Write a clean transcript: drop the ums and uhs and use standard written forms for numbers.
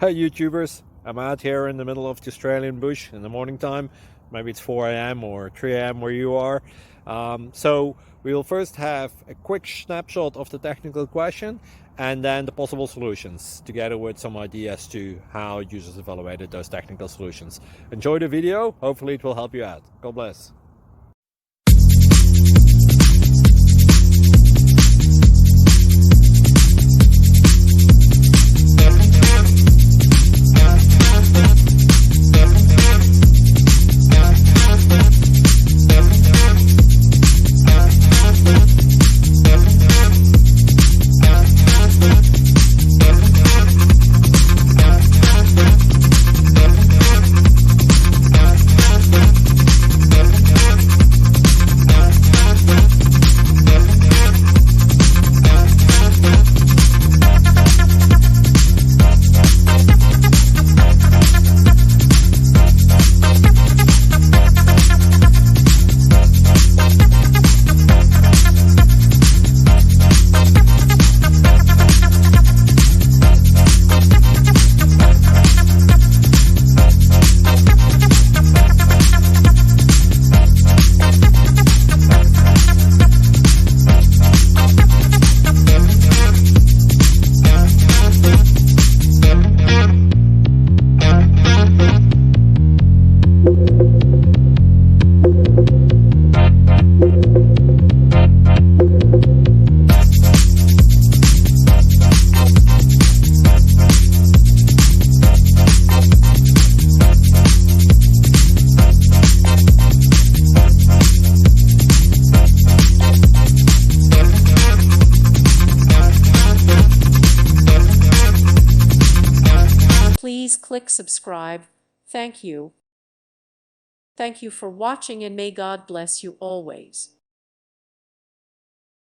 Hey YouTubers, I'm out here in the middle of the Australian bush in the morning time. Maybe it's 4 a.m. or 3 a.m. where you are. So we will first have a quick snapshot of the technical question and then the possible solutions, together with some ideas to how users evaluated those technical solutions. Enjoy the video, hopefully it will help you out. God bless. Please click subscribe. Thank you. Thank you for watching, and may God bless you always.